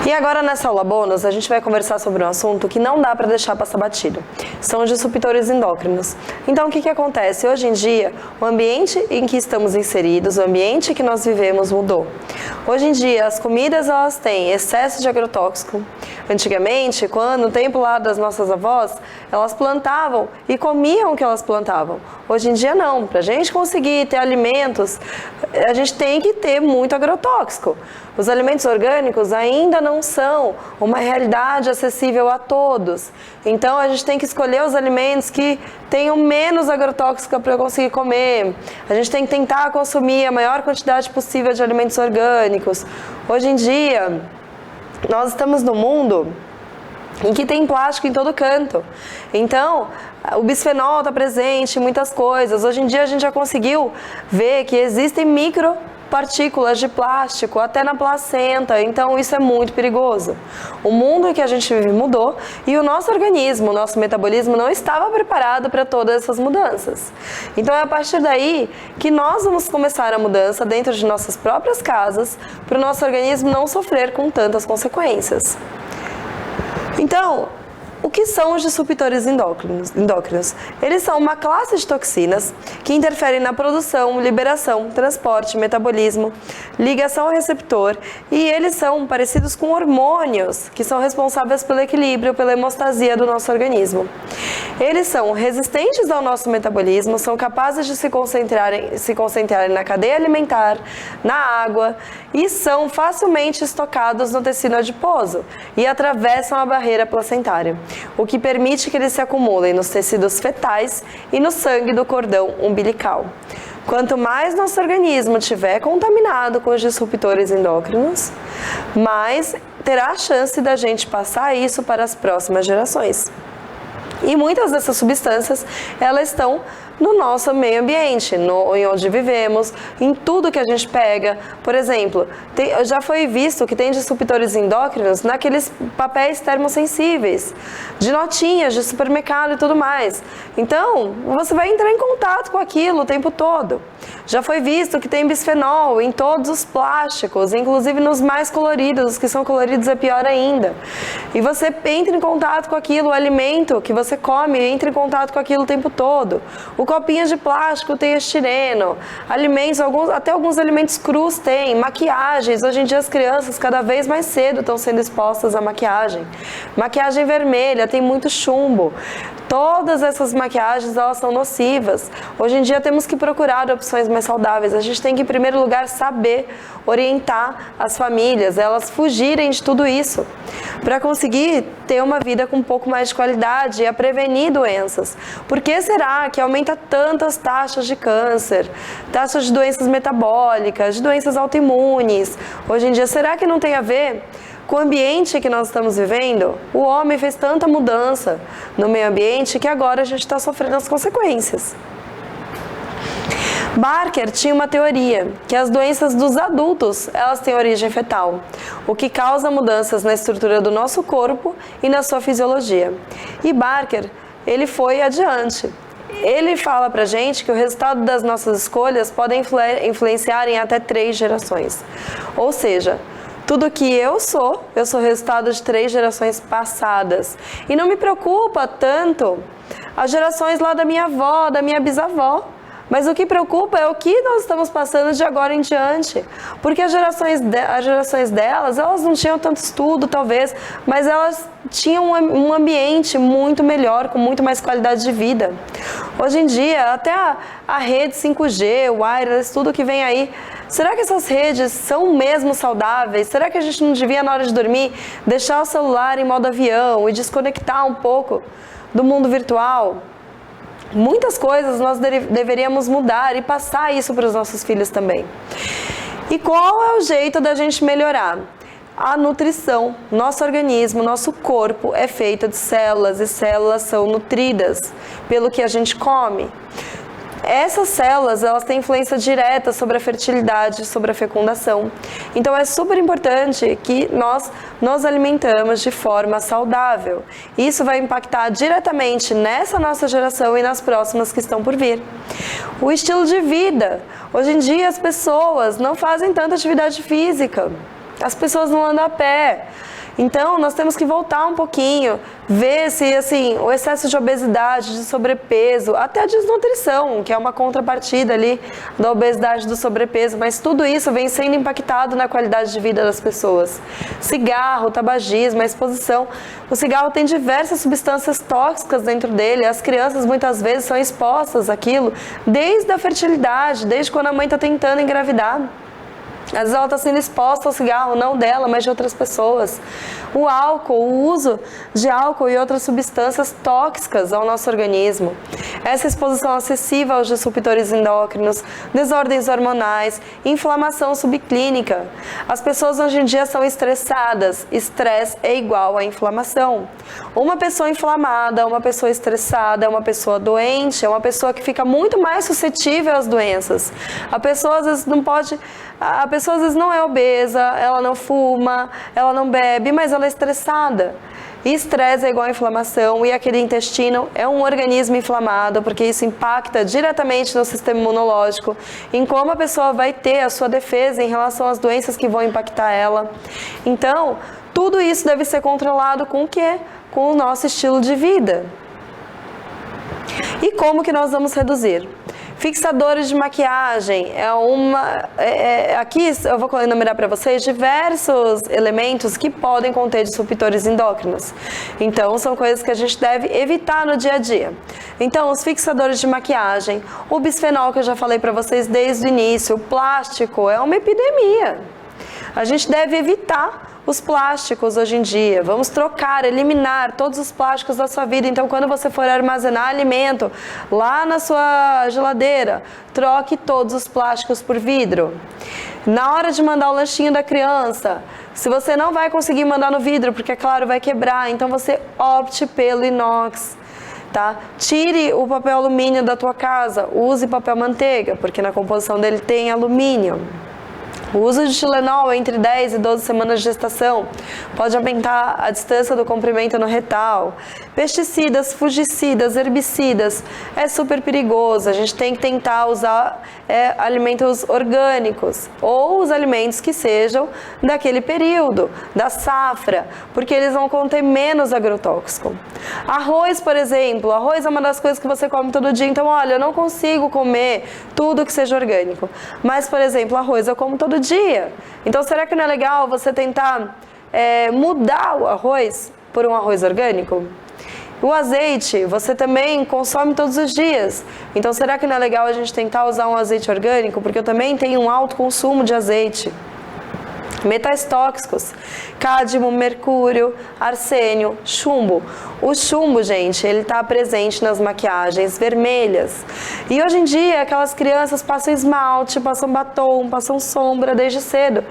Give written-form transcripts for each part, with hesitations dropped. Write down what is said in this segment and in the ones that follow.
E agora nessa aula bônus a gente vai conversar sobre um assunto que não dá para deixar passar batido. São os disruptores endócrinos. Então o que acontece? Hoje em dia, o ambiente em que estamos inseridos, o ambiente que nós vivemos mudou. Hoje em dia as comidas elas têm excesso de agrotóxico. Antigamente, no tempo lá das nossas avós, elas plantavam e comiam o que elas plantavam. Hoje em dia não. Para a gente conseguir ter alimentos, a gente tem que ter muito agrotóxico. Os alimentos orgânicos ainda não são uma realidade acessível a todos. Então a gente tem que escolher os alimentos que tenham menos agrotóxico para conseguir comer. A gente tem que tentar consumir a maior quantidade possível de alimentos orgânicos. Hoje em dia, nós estamos num mundo em que tem plástico em todo canto. Então, o bisfenol está presente em muitas coisas. Hoje em dia a gente já conseguiu ver que existem micropartículas de plástico até na placenta, então isso é muito perigoso. O mundo em que a gente vive mudou e o nosso organismo, o nosso metabolismo não estava preparado para todas essas mudanças. Então é a partir daí que nós vamos começar a mudança dentro de nossas próprias casas para o nosso organismo não sofrer com tantas consequências. Então, o que são os disruptores endócrinos? Eles são uma classe de toxinas que interferem na produção, liberação, transporte, metabolismo, ligação ao receptor, e eles são parecidos com hormônios que são responsáveis pelo equilíbrio, pela hemostasia do nosso organismo. Eles são resistentes ao nosso metabolismo, são capazes de se concentrarem na cadeia alimentar, na água, e são facilmente estocados no tecido adiposo e atravessam a barreira placentária, o que permite que eles se acumulem nos tecidos fetais e no sangue do cordão umbilical. Quanto mais nosso organismo estiver contaminado com os disruptores endócrinos, mais terá a chance da gente passar isso para as próximas gerações. E muitas dessas substâncias, elas estão no nosso meio ambiente, em onde vivemos, em tudo que a gente pega. Por exemplo, já foi visto que tem disruptores endócrinos naqueles papéis termossensíveis, de notinhas, de supermercado e tudo mais. Então, você vai entrar em contato com aquilo o tempo todo. Já foi visto que tem bisfenol em todos os plásticos, inclusive nos mais coloridos, os que são coloridos é pior ainda. E você entra em contato com aquilo, o alimento que você come entra em contato com aquilo o tempo todo. O copinho de plástico tem estireno, alimentos, até alguns alimentos crus tem, maquiagens. Hoje em dia as crianças cada vez mais cedo estão sendo expostas à maquiagem. Maquiagem vermelha, tem muito chumbo. Todas essas maquiagens, elas são nocivas. Hoje em dia temos que procurar opções mais saudáveis. A gente tem que, em primeiro lugar, saber orientar as famílias, elas fugirem de tudo isso, para conseguir ter uma vida com um pouco mais de qualidade e a prevenir doenças. Por que será que aumenta tantas taxas de câncer, taxas de doenças metabólicas, de doenças autoimunes? Hoje em dia, será que não tem a ver com o ambiente que nós estamos vivendo? O homem fez tanta mudança no meio ambiente que agora a gente está sofrendo as consequências. Barker tinha uma teoria que as doenças dos adultos, elas têm origem fetal, o que causa mudanças na estrutura do nosso corpo e na sua fisiologia. E Barker, ele foi adiante. Ele fala pra gente que o resultado das nossas escolhas podem influenciar em até 3 gerações. Ou seja, tudo que eu sou resultado de 3 gerações passadas. E não me preocupa tanto as gerações lá da minha avó, da minha bisavó. Mas o que preocupa é o que nós estamos passando de agora em diante. Porque as gerações delas, elas não tinham tanto estudo, talvez, mas elas tinham um ambiente muito melhor, com muito mais qualidade de vida. Hoje em dia, até a rede 5G, o wireless, tudo que vem aí, será que essas redes são mesmo saudáveis? Será que a gente não devia, na hora de dormir, deixar o celular em modo avião e desconectar um pouco do mundo virtual? Muitas coisas nós deveríamos mudar e passar isso para os nossos filhos também. E qual é o jeito da gente melhorar? A nutrição. Nosso organismo, nosso corpo é feito de células e células são nutridas pelo que a gente come. Essas células, elas têm influência direta sobre a fertilidade, sobre a fecundação. Então é super importante que nós nos alimentamos de forma saudável. Isso vai impactar diretamente nessa nossa geração e nas próximas que estão por vir. O estilo de vida. Hoje em dia as pessoas não fazem tanta atividade física. As pessoas não andam a pé. Então, nós temos que voltar um pouquinho, ver se, assim, o excesso de obesidade, de sobrepeso, até a desnutrição, que é uma contrapartida ali da obesidade, do sobrepeso, mas tudo isso vem sendo impactado na qualidade de vida das pessoas. Cigarro, tabagismo, a exposição. O cigarro tem diversas substâncias tóxicas dentro dele, as crianças muitas vezes são expostas àquilo desde a fertilidade, desde quando a mãe está tentando engravidar. Às vezes ela está sendo exposta ao cigarro, não dela, mas de outras pessoas. O álcool, o uso de álcool e outras substâncias tóxicas ao nosso organismo. Essa exposição excessiva aos disruptores endócrinos, desordens hormonais, inflamação subclínica. As pessoas hoje em dia são estressadas. Estresse é igual a inflamação. Uma pessoa inflamada, uma pessoa estressada, é uma pessoa doente, é uma pessoa que fica muito mais suscetível às doenças. A pessoa às vezes não pode... A pessoa às vezes não é obesa, ela não fuma, ela não bebe, mas ela é estressada. E estresse é igual a inflamação, e aquele intestino é um organismo inflamado, porque isso impacta diretamente no sistema imunológico, em como a pessoa vai ter a sua defesa em relação às doenças que vão impactar ela. Então, tudo isso deve ser controlado com o quê? Com o nosso estilo de vida. E como que nós vamos reduzir? Fixadores de maquiagem é uma... aqui eu vou enumerar para vocês diversos elementos que podem conter disruptores endócrinos. Então, são coisas que a gente deve evitar no dia a dia. Então, os fixadores de maquiagem, o bisfenol que eu já falei para vocês desde o início, o plástico é uma epidemia. A gente deve evitar os plásticos hoje em dia. Vamos trocar, eliminar todos os plásticos da sua vida. Então, quando você for armazenar alimento lá na sua geladeira, troque todos os plásticos por vidro. Na hora de mandar o lanchinho da criança, se você não vai conseguir mandar no vidro, porque, é claro, vai quebrar, então você opte pelo inox. Tá? Tire o papel alumínio da tua casa, use papel manteiga, porque na composição dele tem alumínio. O uso de Tilenol entre 10 e 12 semanas de gestação pode aumentar a distância do comprimento no retal. Pesticidas, fungicidas, herbicidas, é super perigoso. A gente tem que tentar usar alimentos orgânicos ou os alimentos que sejam daquele período, da safra, porque eles vão conter menos agrotóxico. Arroz, por exemplo, arroz é uma das coisas que você come todo dia, então olha, eu não consigo comer tudo que seja orgânico, mas, por exemplo, arroz eu como todo dia. Então, será que não é legal você tentar mudar o arroz por um arroz orgânico? O azeite, você também consome todos os dias. Então, será que não é legal a gente tentar usar um azeite orgânico? Porque eu também tenho um alto consumo de azeite. Metais tóxicos, cádmio, mercúrio, arsênio, chumbo. O chumbo, gente, ele está presente nas maquiagens vermelhas. E hoje em dia, aquelas crianças passam esmalte, passam batom, passam sombra desde cedo.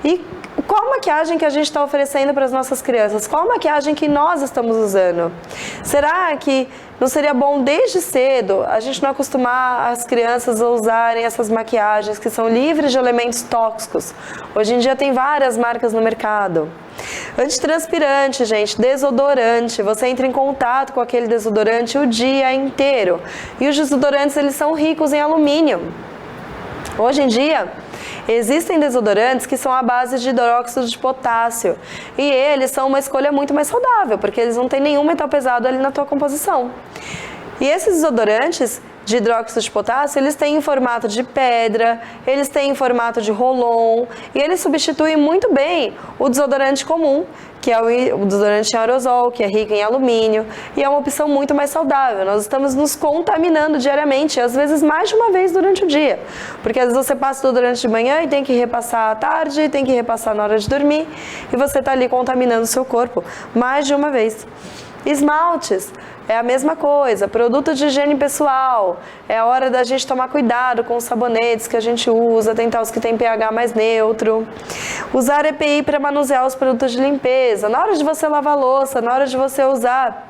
E qual maquiagem que a gente está oferecendo para as nossas crianças? Qual maquiagem que nós estamos usando? Será que não seria bom desde cedo a gente não acostumar as crianças a usarem essas maquiagens que são livres de elementos tóxicos? Hoje em dia tem várias marcas no mercado. Antitranspirante, gente, desodorante. Você entra em contato com aquele desodorante o dia inteiro. E os desodorantes, eles são ricos em alumínio. Hoje em dia, existem desodorantes que são à base de hidróxido de potássio e eles são uma escolha muito mais saudável, porque eles não têm nenhum metal pesado ali na tua composição. E esses desodorantes de hidróxido de potássio, eles têm em formato de pedra, eles têm em formato de roll-on e eles substituem muito bem o desodorante comum, que é o desodorante em aerosol, que é rico em alumínio, e é uma opção muito mais saudável. Nós estamos nos contaminando diariamente, às vezes mais de uma vez durante o dia, porque às vezes você passa o desodorante de manhã e tem que repassar à tarde, tem que repassar na hora de dormir, e você está ali contaminando o seu corpo mais de uma vez. Esmaltes, é a mesma coisa, produto de higiene pessoal, é a hora da gente tomar cuidado com os sabonetes que a gente usa, tentar os que tem pH mais neutro. Usar EPI para manusear os produtos de limpeza, na hora de você lavar a louça, na hora de você usar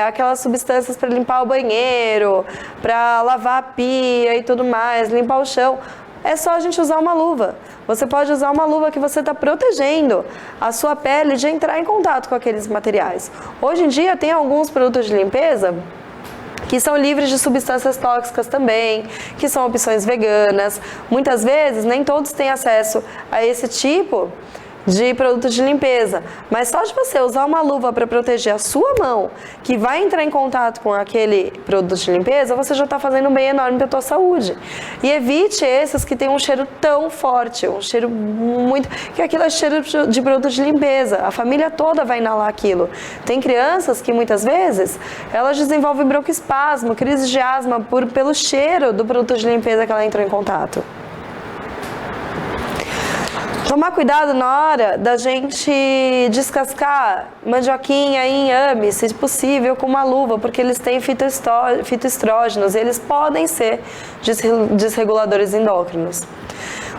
aquelas substâncias para limpar o banheiro, para lavar a pia e tudo mais, limpar o chão. É só a gente usar uma luva. Você pode usar uma luva que você está protegendo a sua pele de entrar em contato com aqueles materiais. Hoje em dia tem alguns produtos de limpeza que são livres de substâncias tóxicas também, que são opções veganas. Muitas vezes nem todos têm acesso a esse tipo de produto de limpeza, mas só de você usar uma luva para proteger a sua mão, que vai entrar em contato com aquele produto de limpeza, você já está fazendo um bem enorme para a tua saúde. E evite esses que têm um cheiro tão forte, um cheiro muito... que aquilo é cheiro de produto de limpeza, a família toda vai inalar aquilo. Tem crianças que muitas vezes, elas desenvolvem broncoespasmo, crise de asma pelo cheiro do produto de limpeza que ela entrou em contato. Tomar cuidado na hora da gente descascar mandioquinha em inhame, se possível com uma luva, porque eles têm fitoestrógenos e eles podem ser desreguladores endócrinos.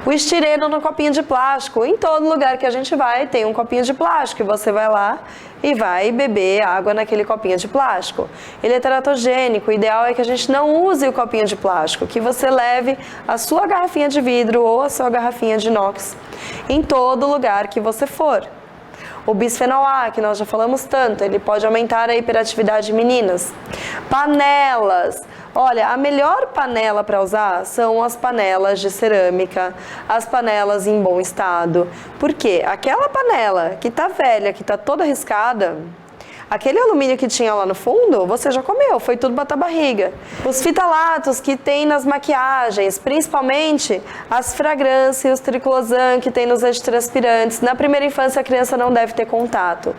O estireno no copinho de plástico. Em todo lugar que a gente vai tem um copinho de plástico e você vai lá e vai beber água naquele copinho de plástico. Ele é teratogênico, o ideal é que a gente não use o copinho de plástico, que você leve a sua garrafinha de vidro ou a sua garrafinha de inox em todo lugar que você for. O bisfenol A, que nós já falamos tanto, ele pode aumentar a hiperatividade em meninas. Panelas. Olha, a melhor panela para usar são as panelas de cerâmica, as panelas em bom estado. Por quê? Aquela panela que tá velha, que tá toda riscada, aquele alumínio que tinha lá no fundo, você já comeu, foi tudo botar barriga. Os fitalatos que tem nas maquiagens, principalmente as fragrâncias e os triclosan que tem nos antitranspirantes. Na primeira infância a criança não deve ter contato.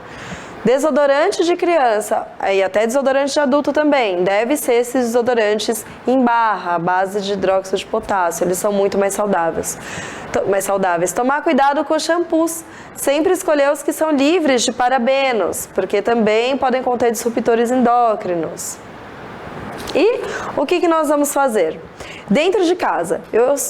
Desodorante de criança e até desodorante de adulto também, deve ser esses desodorantes em barra, à base de hidróxido de potássio, eles são muito mais saudáveis. Tomar cuidado com os shampoos, sempre escolher os que são livres de parabenos, porque também podem conter disruptores endócrinos. E o que nós vamos fazer? Dentro de casa,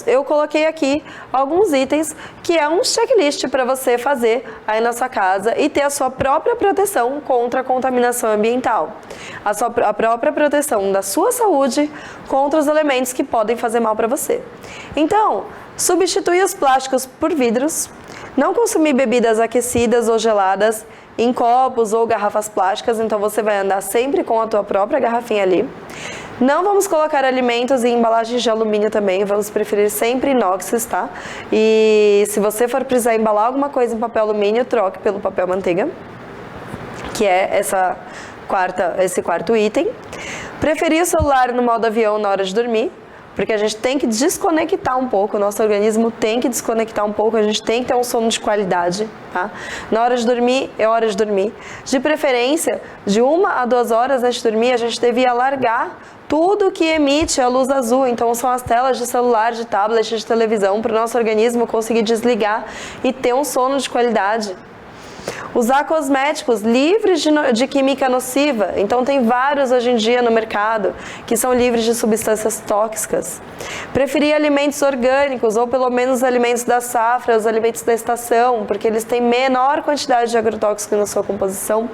eu coloquei aqui alguns itens que é um checklist para você fazer aí na sua casa e ter a sua própria proteção contra a contaminação ambiental. A própria proteção da sua saúde contra os elementos que podem fazer mal para você. Então, substituir os plásticos por vidros, não consumir bebidas aquecidas ou geladas em copos ou garrafas plásticas, então você vai andar sempre com a tua própria garrafinha ali. Não vamos colocar alimentos em embalagens de alumínio também, vamos preferir sempre inox, tá? E se você for precisar embalar alguma coisa em papel alumínio, troque pelo papel manteiga, que é esse quarto item. Preferir o celular no modo avião na hora de dormir, porque a gente tem que desconectar um pouco, o nosso organismo tem que desconectar um pouco, a gente tem que ter um sono de qualidade, tá? Na hora de dormir, é hora de dormir. De preferência, de 1 a 2 horas antes de dormir, a gente devia largar tudo que emite a luz azul, então são as telas de celular, de tablet, de televisão, para o nosso organismo conseguir desligar e ter um sono de qualidade. Usar cosméticos livres de química nociva, então tem vários hoje em dia no mercado que são livres de substâncias tóxicas. Preferir alimentos orgânicos ou pelo menos alimentos da safra, os alimentos da estação, porque eles têm menor quantidade de agrotóxicos na sua composição.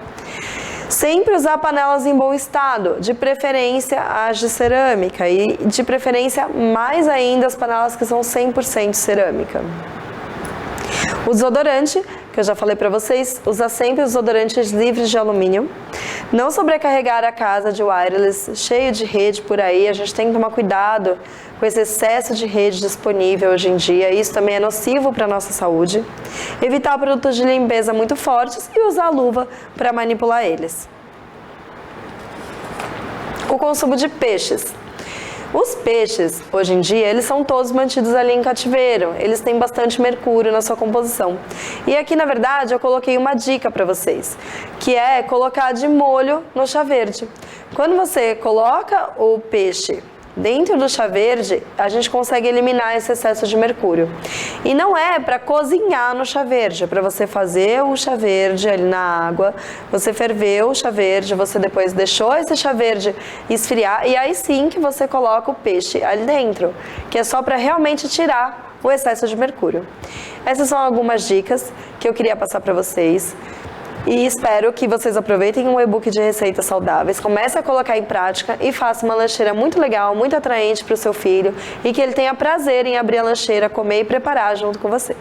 Sempre usar panelas em bom estado, de preferência as de cerâmica e de preferência mais ainda as panelas que são 100% cerâmica. O desodorante, que eu já falei para vocês, usa sempre os desodorantes livres de alumínio. Não sobrecarregar a casa de wireless cheio de rede por aí, a gente tem que tomar cuidado com esse excesso de rede disponível hoje em dia, isso também é nocivo para a nossa saúde. Evitar produtos de limpeza muito fortes e usar luva para manipular eles. O consumo de peixes. Os peixes, hoje em dia, eles são todos mantidos ali em cativeiro, eles têm bastante mercúrio na sua composição. E aqui, na verdade, eu coloquei uma dica para vocês, que é colocar de molho no chá verde. Quando você coloca o peixe dentro do chá verde, a gente consegue eliminar esse excesso de mercúrio. E não é para cozinhar no chá verde, é para você fazer o chá verde ali na água, você ferveu o chá verde, você depois deixou esse chá verde esfriar e aí sim que você coloca o peixe ali dentro, que é só para realmente tirar o excesso de mercúrio. Essas são algumas dicas que eu queria passar para vocês. E espero que vocês aproveitem um e-book de receitas saudáveis, comece a colocar em prática e faça uma lancheira muito legal, muito atraente para o seu filho e que ele tenha prazer em abrir a lancheira, comer e preparar junto com você.